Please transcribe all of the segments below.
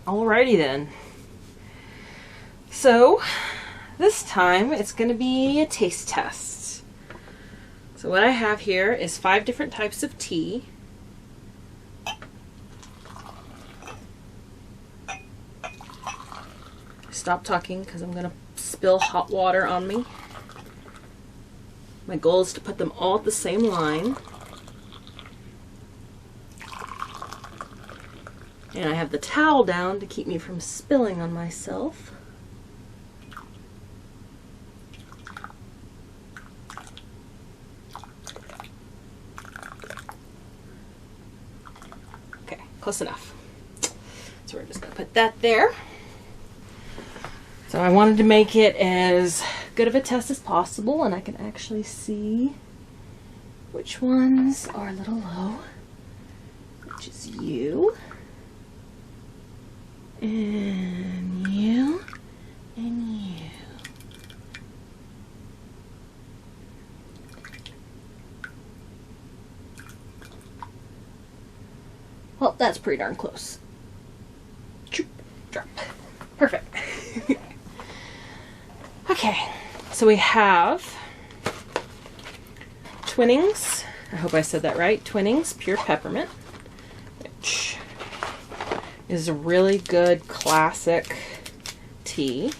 Alrighty then. So this time it's going to be a taste test. So what I have here is 5 different types of tea. Stop talking because I'm going to spill hot water on me. My goal is to put them all at the same line. And I have the towel down to keep me from spilling on myself. Okay, close enough. So we're just going to put that there. So I wanted to make it as good of a test as possible, and I can actually see which ones are a little low, which is you, and you, and you. Well, that's pretty darn close. Drop. Perfect. Okay, so we have Twinnings, I hope I said that right, Twinnings Pure Peppermint, which is a really good classic tea.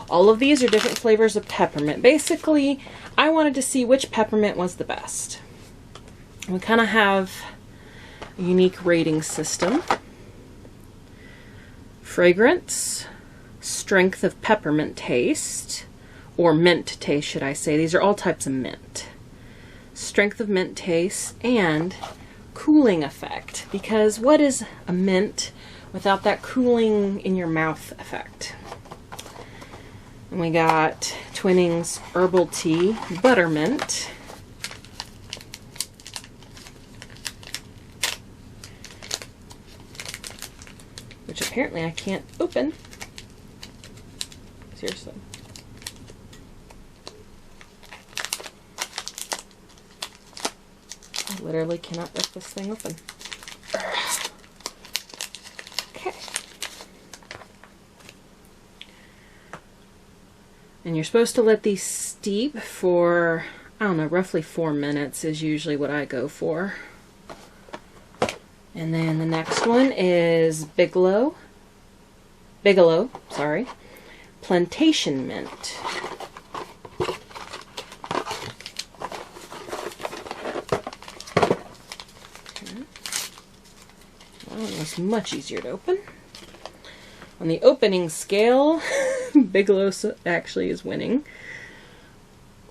All of these are different flavors of peppermint. Basically, I wanted to see which peppermint was the best. We kind of have a unique rating system. Fragrance, strength of peppermint taste, or mint taste should I say. These are all types of mint. Strength of mint taste and cooling effect, because what is a mint without that cooling in your mouth effect? And we got Twinnings Herbal Tea Buttermint. Which apparently I can't open. Seriously. I literally cannot rip this thing open. Okay. And you're supposed to let these steep for, I don't know, roughly 4 minutes is usually what I go for. And then the next one is Bigelow, sorry. Plantation Mint. Okay. That one was much easier to open. On the opening scale, Bigelow actually is winning.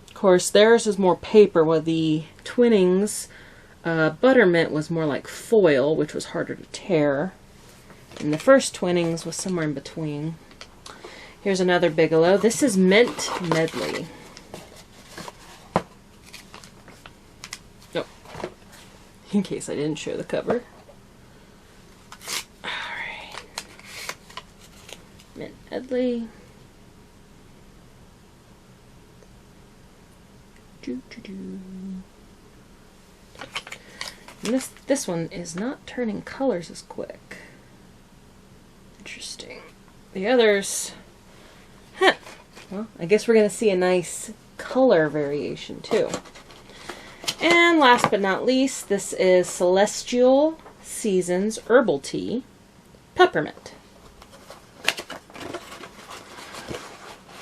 Of course, theirs is more paper, while the Twinnings Buttermint was more like foil, which was harder to tear. And the first Twinnings was somewhere in between. Here's another Bigelow. This is Mint Medley. Oh, in case I didn't show the cover. Alright. Mint Medley. And this one is not turning colors as quick. Interesting. The others... Huh. Well, I guess we're going to see a nice color variation too. And last but not least, this is Celestial Seasons Herbal Tea Peppermint.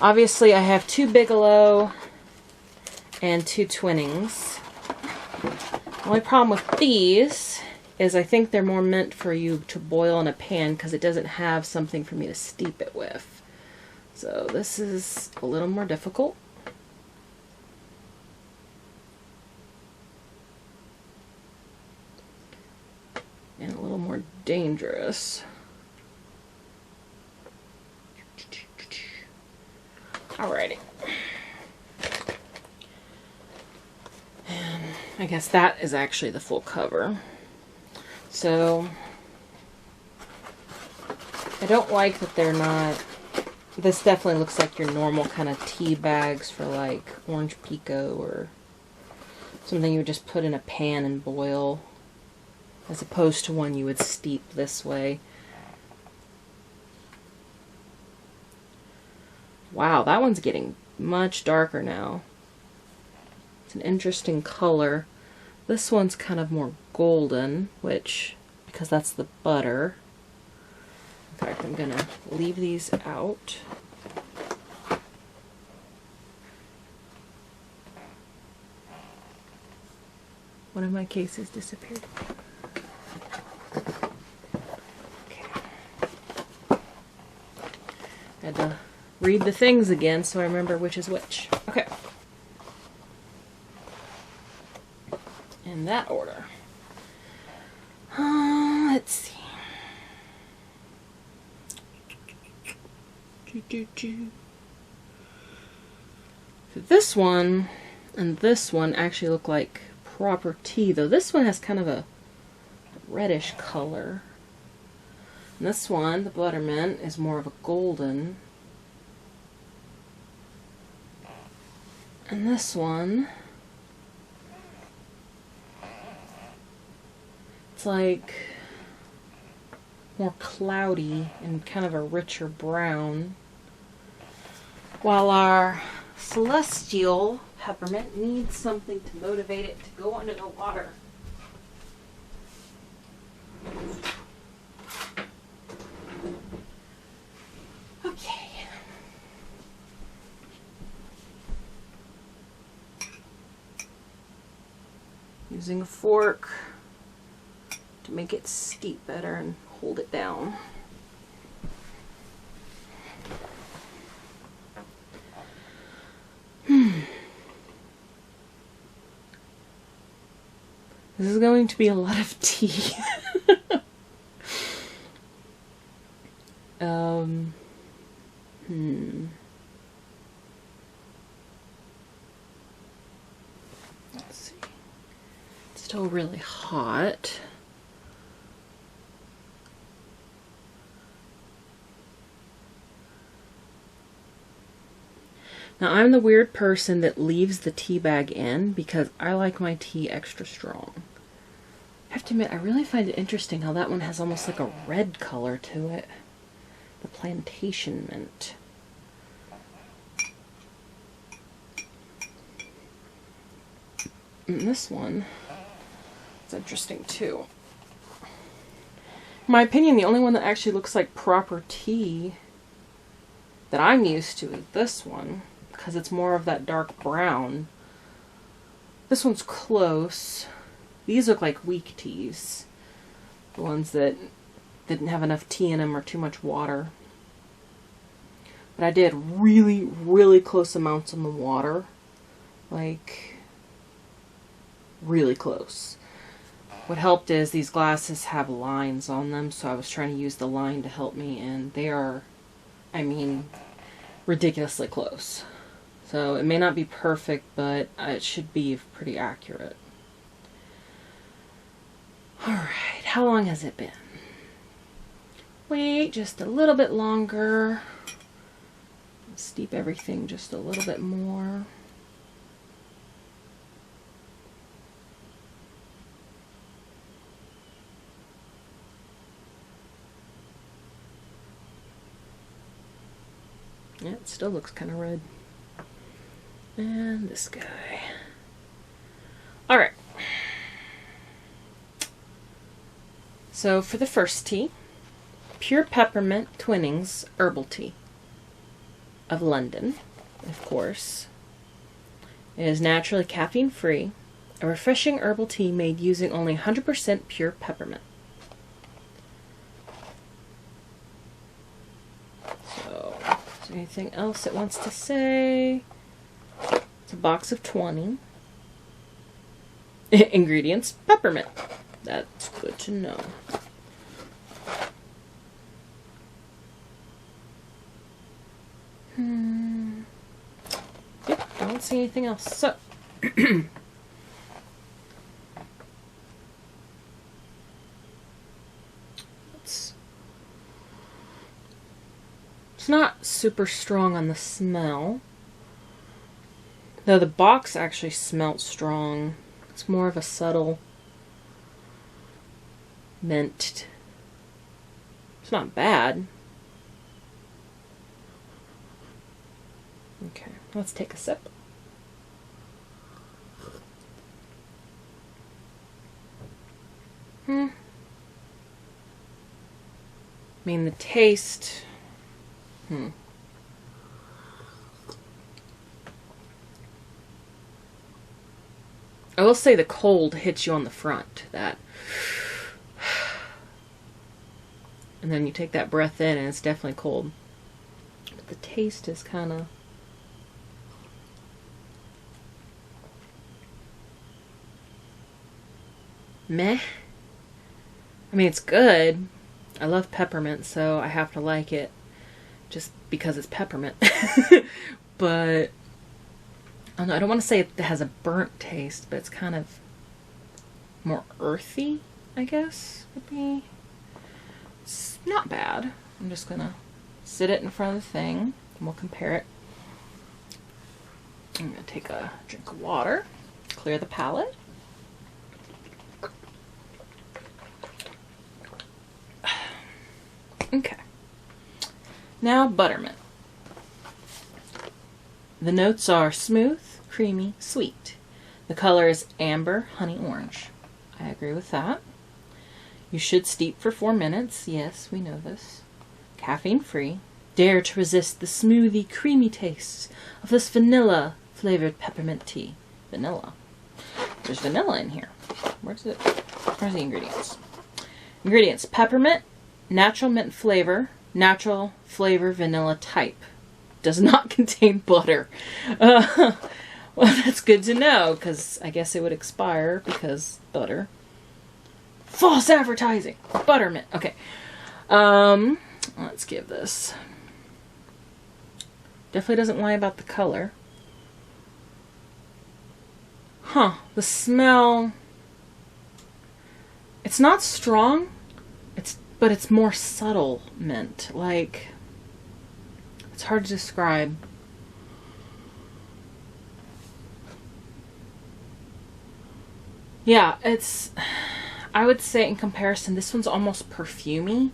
Obviously, I have 2 Bigelow and 2 Twinnings. The only problem with these is I think they're more meant for you to boil in a pan because it doesn't have something for me to steep it with. So this is a little more difficult. And a little more dangerous. Alrighty. And I guess that is actually the full cover. So I don't like that they're not... This definitely looks like your normal kind of tea bags for like orange pico or something you would just put in a pan and boil, as opposed to one you would steep this way. Wow, that one's getting much darker now. It's an interesting color. This one's kind of more golden, which, because that's the butter. In fact, I'm gonna leave these out. One of my cases disappeared. Okay. I had to read the things again so I remember which is which. Okay. In that order. Let's see. So this one and this one actually look like proper tea, though this one has kind of a reddish color. And this one, the Buttermint, is more of a golden. And this one, it's like more cloudy and kind of a richer brown. While our Celestial Peppermint needs something to motivate it to go under the water. Okay. Using a fork to make it steep better and hold it down. This is going to be a lot of tea. Let's see. It's still really hot. Now, I'm the weird person that leaves the tea bag in because I like my tea extra strong. I have to admit, I really find it interesting how that one has almost like a red color to it. The plantation mint. And this one is interesting too. In my opinion, the only one that actually looks like proper tea that I'm used to is this one, because it's more of that dark brown. This one's close. These look like weak teas. The ones that didn't have enough tea in them or too much water. But I did really, really close amounts on the water. Like, really close. What helped is these glasses have lines on them, so I was trying to use the line to help me, and they are, I mean, ridiculously close. So it may not be perfect, but it should be pretty accurate. Alright, how long has it been? Wait just a little bit longer. Steep everything just a little bit more. Yeah, it still looks kind of red. And this guy. Alright. So for the first tea, Pure Peppermint Twinnings Herbal Tea of London, of course. It is naturally caffeine-free, a refreshing herbal tea made using only 100% pure peppermint. So, is there anything else it wants to say? It's a box of 20. Ingredients, peppermint. That's good to know. Yep, don't see anything else. So, it's not super strong on the smell. Though the box actually smelled strong. It's more of a subtle mint. It's not bad. Okay, let's take a sip. I mean, the taste... I will say the cold hits you on the front. That... And then you take that breath in and it's definitely cold. But the taste is kind of... meh. I mean, it's good. I love peppermint, so I have to like it just because it's peppermint. But I don't know, I don't want to say it has a burnt taste, but it's kind of more earthy, I guess, would be. It's not bad. I'm just gonna sit it in front of the thing and we'll compare it. I'm gonna take a drink of water, clear the palate. Okay. Now, Buttermint. The notes are smooth, creamy, sweet. The color is amber, honey orange. I agree with that. You should steep for 4 minutes. Yes, we know this. Caffeine free. Dare to resist the smoothie, creamy tastes of this vanilla flavored peppermint tea. Vanilla. There's vanilla in here. Where's it? Where's the ingredients? Ingredients: peppermint, natural mint flavor, natural flavor vanilla type. Does not contain butter. Well, that's good to know, because I guess it would expire because butter. False advertising. Buttermint. Okay. Let's give this. Definitely doesn't lie about the color. Huh. The smell. It's not strong. But it's more subtle mint. Like, it's hard to describe. Yeah, it's, I would say in comparison, this one's almost perfumey.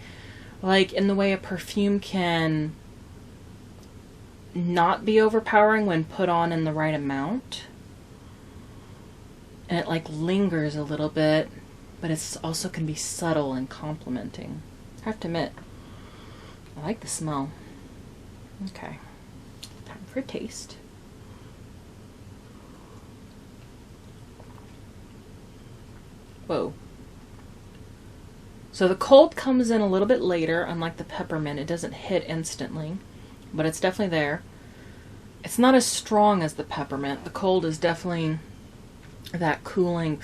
Like, in the way a perfume can not be overpowering when put on in the right amount. And it, like, lingers a little bit. But it also can be subtle and complimenting. I have to admit, I like the smell. Okay, time for a taste. Whoa. So the cold comes in a little bit later, unlike the peppermint. It doesn't hit instantly, but it's definitely there. It's not as strong as the peppermint. The cold is definitely that cooling...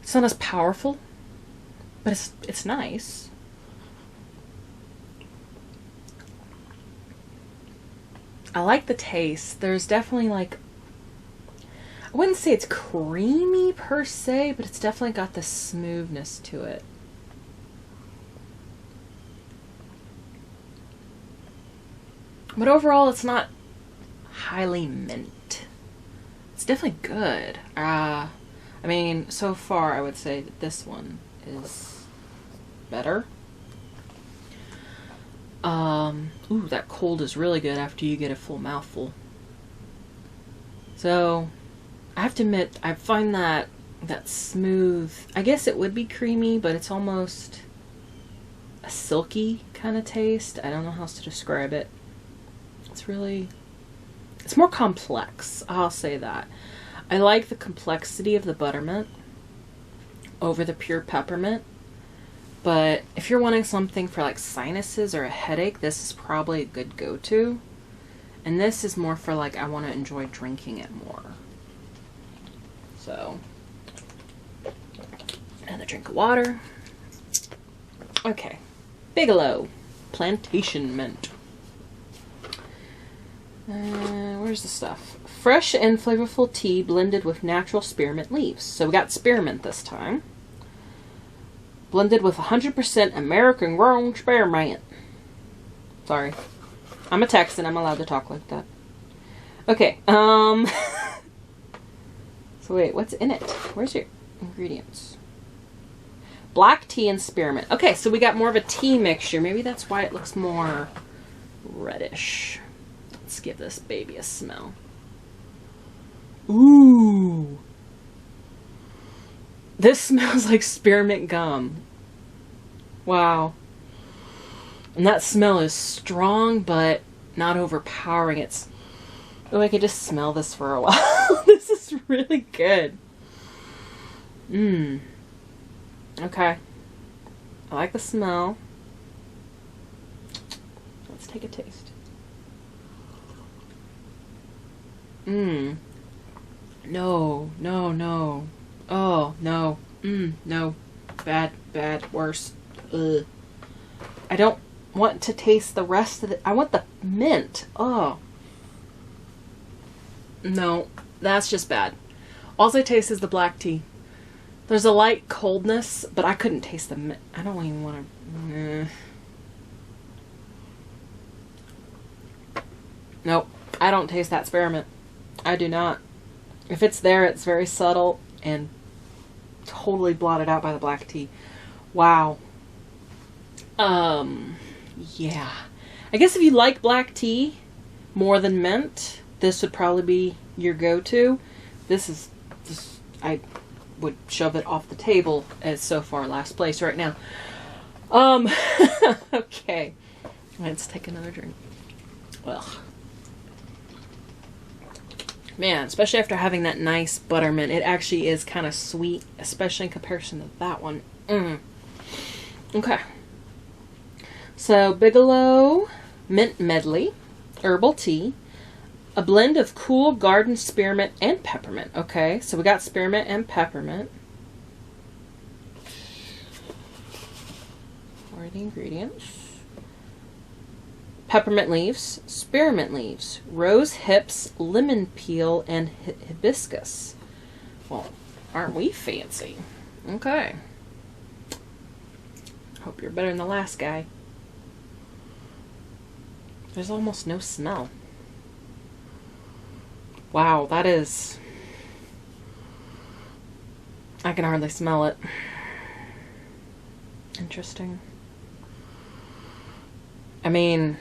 It's not as powerful, but it's nice. I like the taste. There's definitely like, I wouldn't say it's creamy per se, but it's definitely got the smoothness to it. But overall, it's not highly mint. It's definitely good. I mean, so far I would say that this one is better. Ooh, that cold is really good after you get a full mouthful. So, I have to admit, I find that smooth, I guess it would be creamy, but it's almost a silky kind of taste. I don't know how else to describe it. It's really, it's more complex, I'll say that. I like the complexity of the Buttermint over the pure peppermint, but if you're wanting something for like sinuses or a headache, this is probably a good go-to. And this is more for like, I want to enjoy drinking it more. So, another drink of water. Okay, Bigelow Plantation Mint. Where's the stuff? Fresh and flavorful tea blended with natural spearmint leaves. So we got spearmint this time. Blended with 100% American grown spearmint. Sorry. I'm a Texan. I'm allowed to talk like that. Okay. So wait, what's in it? Where's your ingredients? Black tea and spearmint. Okay, so we got more of a tea mixture. Maybe that's why it looks more reddish. Let's Let's give this baby a smell. Ooh. This smells like spearmint gum. Wow. And that smell is strong, but not overpowering. It's... Oh, I could just smell this for a while. This is really good. Mmm. Okay. I like the smell. Let's take a taste. Mmm. No, no, no. Oh, no. No. Bad, bad, worse. Ugh. I don't want to taste the rest of it. I want the mint. Oh. No, that's just bad. All I taste is the black tea. There's a light coldness, but I couldn't taste the mint. I don't even want to... Nope. I don't taste that spearmint. I do not. If it's there, it's very subtle and totally blotted out by the black tea. Wow. Yeah. I guess if you like black tea more than mint, this would probably be your go-to. This is just, I would shove it off the table as so far last place right now. Okay. Let's take another drink. Ugh. Man, especially after having that nice buttermint, it actually is kind of sweet, especially in comparison to that one. Okay. So, Bigelow Mint Medley, Herbal Tea, a blend of cool garden spearmint and peppermint. Okay, so we got spearmint and peppermint. What are the ingredients? Peppermint leaves, spearmint leaves, rose hips, lemon peel, and hibiscus. Well, aren't we fancy? Okay. Hope you're better than the last guy. There's almost no smell. Wow, that is... I can hardly smell it. Interesting. I mean...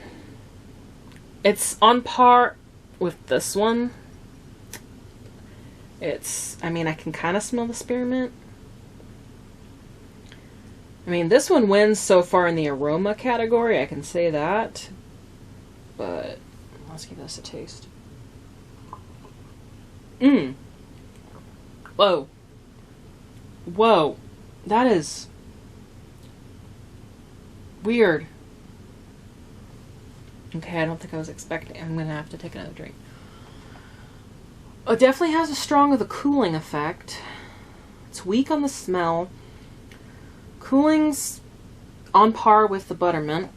It's on par with this one. It's, I mean, I can kind of smell the spearmint. I mean, this one wins so far in the aroma category, I can say that. But, let's give this a taste. Whoa. Whoa. That is... weird. Okay, I don't think I was expecting... I'm going to have to take another drink. It definitely has a strong of the cooling effect. It's weak on the smell. Cooling's on par with the Buttermint.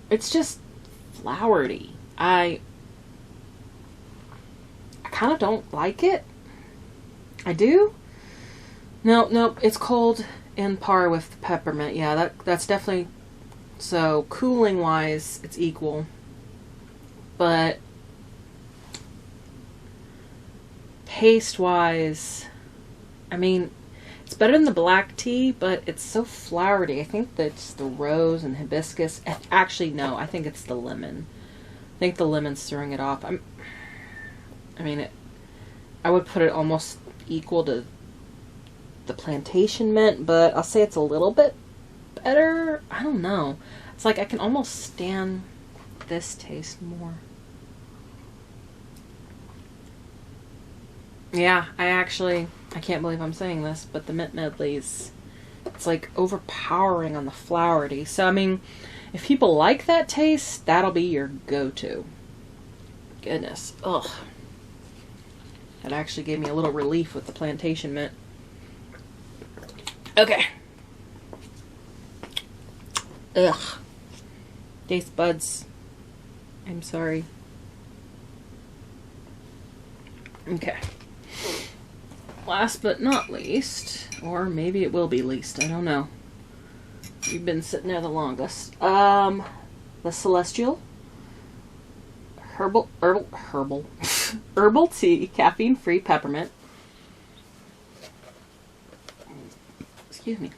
It's just flowery. I kind of don't like it. I do? No, it's cold in par with the Peppermint. Yeah, that's definitely... So, cooling-wise, it's equal. But... taste-wise... I mean, it's better than the black tea, but it's so flowery. I think that's the rose and hibiscus. Actually, no, I think it's the lemon. I think the lemon's throwing it off. I would put it almost equal to the plantation mint, but I'll say it's a little bit better. I don't know. It's like I can almost stand this taste more. Yeah, I can't believe I'm saying this, but the mint medleys, it's like overpowering on the flowery. So, I mean, if people like that taste, that'll be your go-to. Goodness. Ugh. That actually gave me a little relief with the plantation mint. Okay. Ugh. Taste buds. I'm sorry. Okay. Last but not least, or maybe it will be least, I don't know. You've been sitting there the longest. The Celestial Herbal Tea, caffeine-free peppermint. excuse me.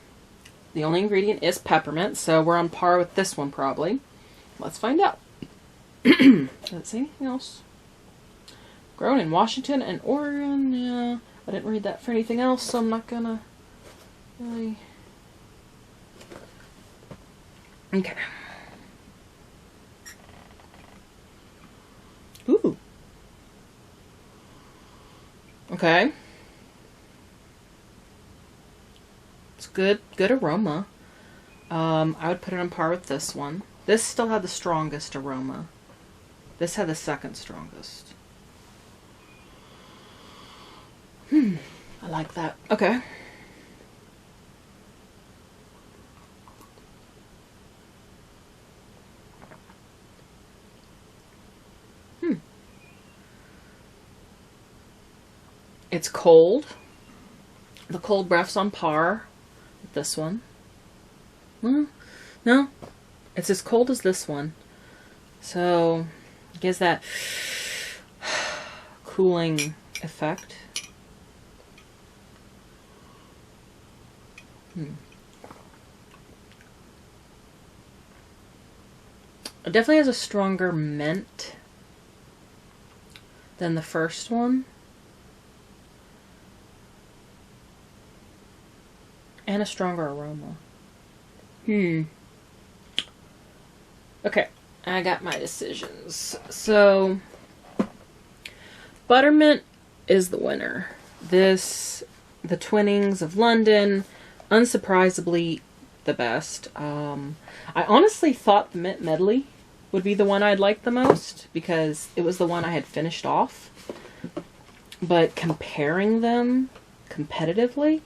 The only ingredient is peppermint, so we're on par with this one probably. Let's find out. Does it say anything else? Grown in Washington and Oregon. Yeah, I didn't read that for anything else, so I'm not gonna really. Okay. Ooh. Okay. It's good aroma. I would put it on par with this one. This still had the strongest aroma. This had the second strongest. I like that. Okay. It's cold. The cold breath's on par with this one. Well, no. It's as cold as this one. So, it gives that cooling effect. It definitely has a stronger mint than the first one. And a stronger aroma. Okay, I got my decisions. So, Buttermint is the winner. This, the Twinnings of London, unsurprisingly the best. I honestly thought the Mint Medley would be the one I'd like the most, because it was the one I had finished off. But comparing them competitively,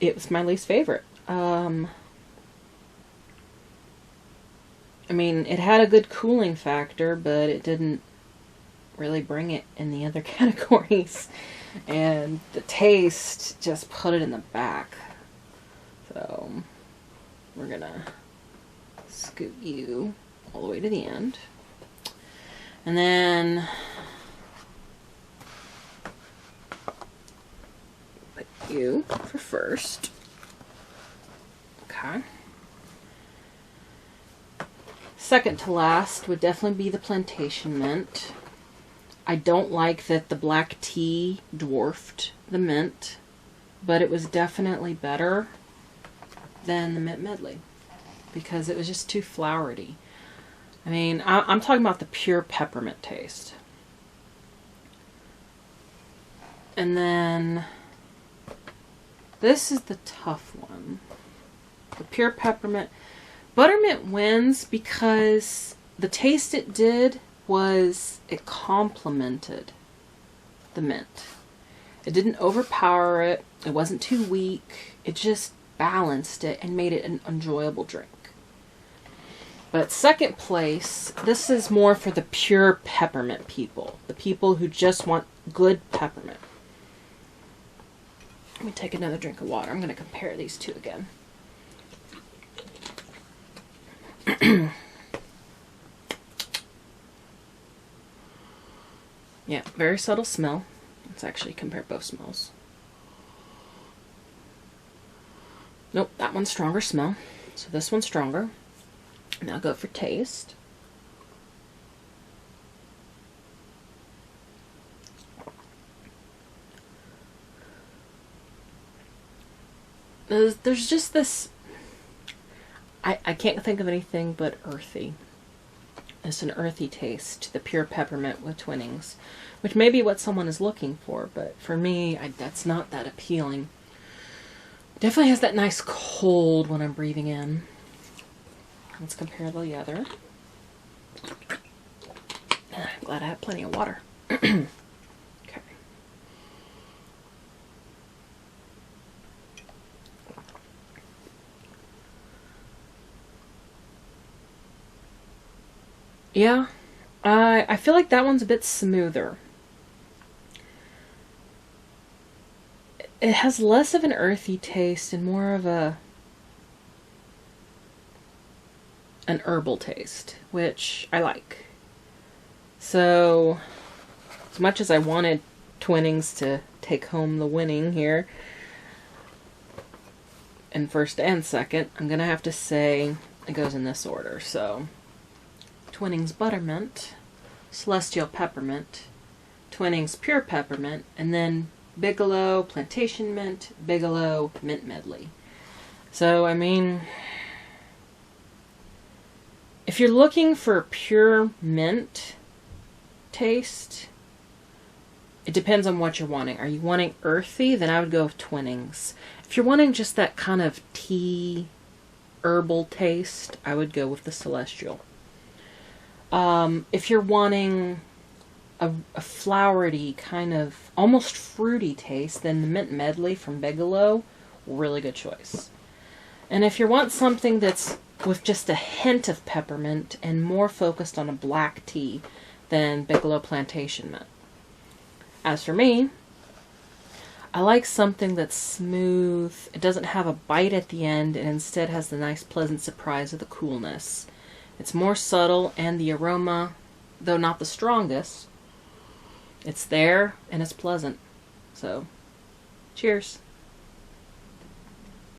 it was my least favorite. I mean, it had a good cooling factor, but it didn't really bring it in the other categories. And the taste just put it in the back. So, we're gonna scoot you all the way to the end. And then put you for first. Okay. Second to last would definitely be the Plantation Mint. I don't like that the black tea dwarfed the mint, but it was definitely better than the Mint Medley because it was just too flowery. I mean, I'm talking about the pure peppermint taste. And then this is the tough one. The pure peppermint. Buttermint wins because the taste it did was it complemented the mint. It didn't overpower it. It wasn't too weak. It just balanced it and made it an enjoyable drink. But second place, this is more for the pure peppermint people. The people who just want good peppermint. Let me take another drink of water. I'm going to compare these two again. Yeah, very subtle smell. Let's actually compare both smells. Nope, that one's stronger smell. So this one's stronger. Now go for taste. There's just this... I can't think of anything but earthy. It's an earthy taste to the pure peppermint with Twinnings, which may be what someone is looking for, but for me, that's not that appealing. Definitely has that nice cold when I'm breathing in. Let's compare the other. I'm glad I have plenty of water. Okay. Yeah, I feel like that one's a bit smoother. It has less of an earthy taste and more of an herbal taste, which I like. So, as much as I wanted Twinnings to take home the winning here, in first and second, I'm going to have to say it goes in this order. So, Twinnings Buttermint, Celestial Peppermint, Twinnings Pure Peppermint, and then Bigelow Plantation Mint, Bigelow Mint Medley. So, I mean, if you're looking for pure mint taste, it depends on what you're wanting. Are you wanting earthy? Then I would go with Twinnings. If you're wanting just that kind of tea, herbal taste, I would go with the Celestial. If you're wanting a flowery, kind of almost fruity taste, then the Mint Medley from Bigelow, really good choice. And if you want something that's with just a hint of peppermint and more focused on a black tea, then Bigelow Plantation Mint. As for me, I like something that's smooth. It doesn't have a bite at the end and instead has the nice pleasant surprise of the coolness. It's more subtle and the aroma, though not the strongest, it's there and it's pleasant. So, cheers.